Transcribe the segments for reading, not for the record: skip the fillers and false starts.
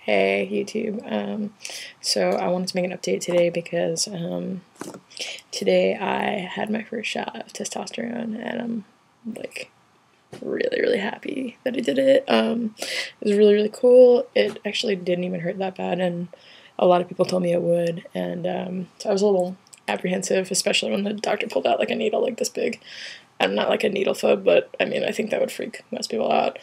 Hey YouTube. So I wanted to make an update today because today I had my first shot of testosterone and I'm like really happy that I did it. It was really cool. It actually didn't even hurt that bad, and a lot of people told me it would, and so I was a little apprehensive, especially when the doctor pulled out like a needle like this big. I'm not like a needle phobe, but I mean I think that would freak most people out.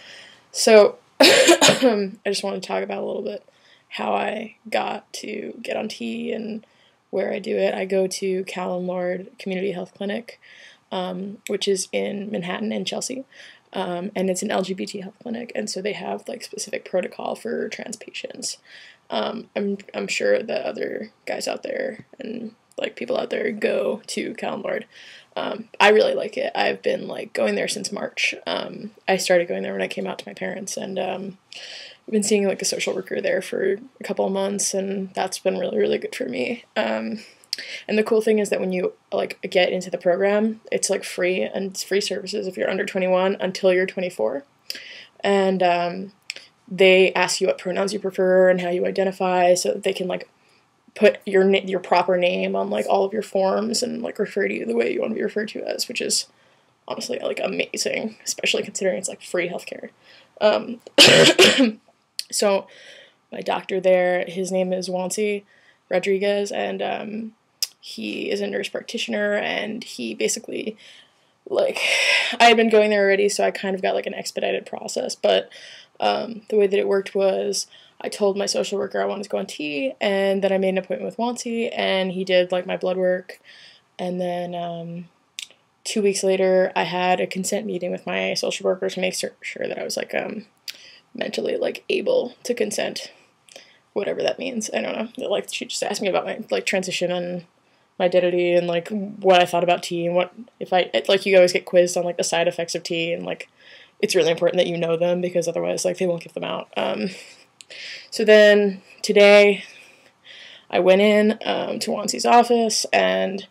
So I just want to talk about a little bit how I got to get on T and where I do it. I go to Callen Lourde Community Health Clinic, which is in Manhattan and Chelsea, and it's an LGBT health clinic, and so they have like specific protocol for trans patients. I'm sure that other guys out there and like people out there go to Callen Lourde. I really like it. I've been like going there since March. I started going there when I came out to my parents, and I've been seeing like a social worker there for a couple of months, and that's been really good for me. And the cool thing is that when you like get into the program, it's like free, and it's free services if you're under 21 until you're 24. And they ask you what pronouns you prefer and how you identify, so that they can like put your proper name on like all of your forms and like refer to you the way you want to be referred to as, which is honestly like amazing, especially considering it's like free healthcare. So my doctor there, his name is Wancy Rodriguez, and he is a nurse practitioner, and he basically like I had been going there already, so I kind of got like an expedited process, but the way that it worked was I told my social worker I wanted to go on T, and then I made an appointment with Wancy, and he did like my blood work, and then 2 weeks later I had a consent meeting with my social worker to make sure that I was like mentally like able to consent, whatever that means. I don't know. Like she just asked me about my like transition and my identity and like what I thought about T and what if I like you always get quizzed on like the side effects of T, and like it's really important that you know them because otherwise like they won't give them out. So then today I went in to Wancy's office, and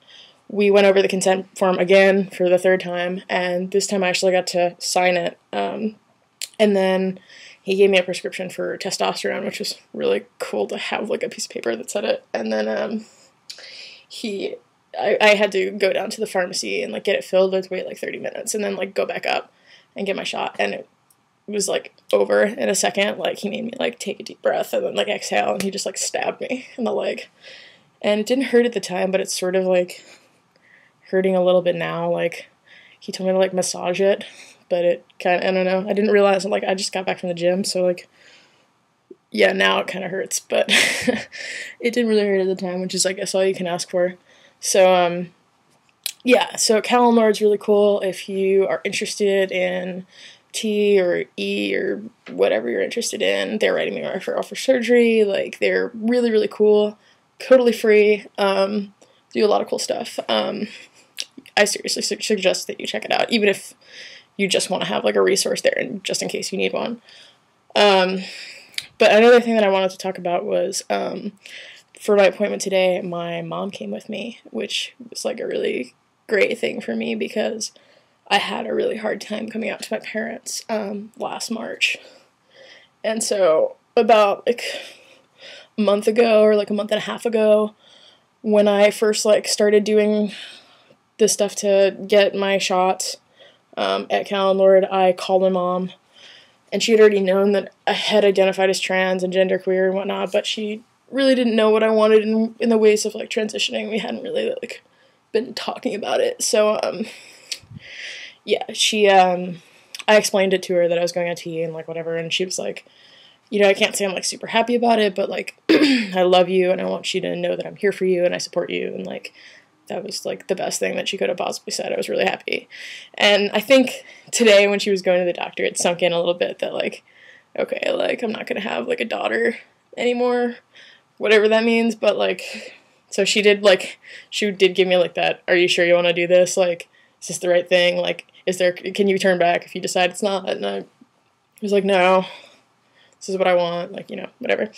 we went over the consent form again for the third time, and this time I actually got to sign it. And then he gave me a prescription for testosterone, which was really cool to have like a piece of paper that said it. And then I had to go down to the pharmacy and like get it filled. I'd wait like 30 minutes and then like go back up and get my shot, and it was like over in a second. Like he made me like take a deep breath and then like exhale, and he just like stabbed me in the leg, and it didn't hurt at the time, but it's sort of like hurting a little bit now. Like he told me to like massage it, but it kind of, I don't know, I didn't realize, like I just got back from the gym, so like yeah, now it kind of hurts, but it didn't really hurt at the time, which is I guess all you can ask for. So yeah, so Callen Lourde's really cool if you are interested in T or E or whatever you're interested in. They're writing me a referral for surgery. Like they're really cool, totally free. Do a lot of cool stuff. I seriously suggest that you check it out, even if you just want to have like a resource there and just in case you need one. But another thing that I wanted to talk about was for my appointment today, my mom came with me, which was like a really great thing for me because I had a really hard time coming out to my parents last March. And so about like a month ago or like a month and a half ago, when I first like started doing this stuff to get my shots at Callen Lourde, I called my mom, and she had already known that I had identified as trans and genderqueer and whatnot, but she really didn't know what I wanted in the ways of like transitioning. We hadn't really like been talking about it. So yeah, I explained it to her that I was going on T and like whatever, and she was like, you know, I can't say I'm like super happy about it, but like I love you and I want you to know that I'm here for you and I support you, and like that was like the best thing that she could have possibly said. I was really happy. And I think today when she was going to the doctor, it sunk in a little bit that like, okay, like I'm not gonna have like a daughter anymore, whatever that means. But like, so she did give me like that, are you sure you want to do this? Like, is this the right thing? Like, can you turn back if you decide it's not? And I was like, no, this is what I want, like, you know, whatever.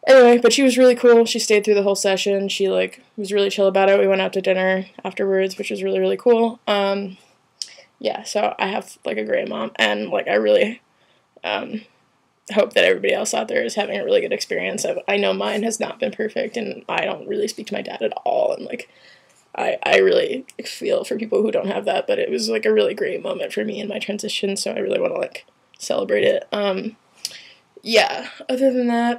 Anyway, but she was really cool. She stayed through the whole session. She like was really chill about it. We went out to dinner afterwards, which was really cool. Yeah, so I have like a great mom, and like I really hope that everybody else out there is having a really good experience. I know mine has not been perfect, and I don't really speak to my dad at all, and like I really feel for people who don't have that, but it was like a really great moment for me in my transition, so I really want to like celebrate it. Yeah, other than that,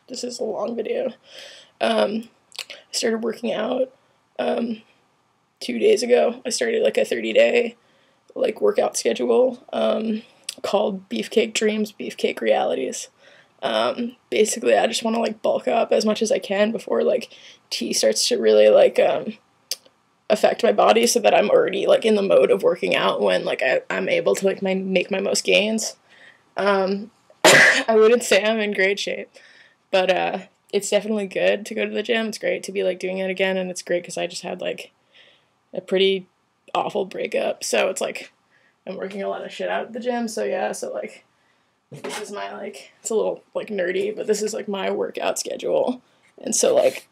this is a long video. I started working out 2 days ago. I started like a 30-day like workout schedule called Beefcake Dreams, Beefcake Realities. Basically, I just want to like bulk up as much as I can before like tea starts to really like affect my body, so that I'm already like in the mode of working out when like I'm able to like make my most gains. I wouldn't say I'm in great shape, but it's definitely good to go to the gym. It's great to be like doing it again, and it's great because I just had like a pretty awful breakup, so it's like I'm working a lot of shit out at the gym. So yeah, so like this is my like, it's a little like nerdy, but this is like my workout schedule. And so like,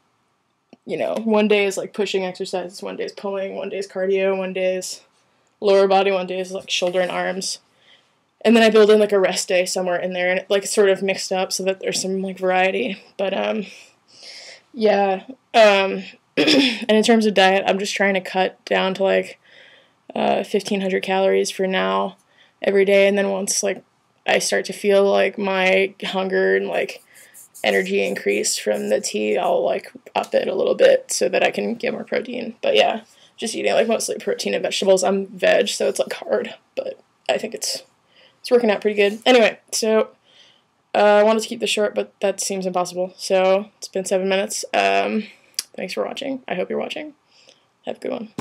you know, one day is like pushing exercises, one day is pulling, one day is cardio, one day is lower body, one day is like shoulder and arms. And then I build in like a rest day somewhere in there, and it like sort of mixed up so that there's some like variety. But yeah. And in terms of diet, I'm just trying to cut down to like 1,500 calories for now every day, and then once like I start to feel like my hunger and like energy increase from the tea, I'll like up it a little bit so that I can get more protein. But yeah, just eating like mostly protein and vegetables. I'm veg, so it's like hard, but I think it's working out pretty good. Anyway, so I wanted to keep this short, but that seems impossible. So it's been 7 minutes. Thanks for watching. I hope you're watching. Have a good one.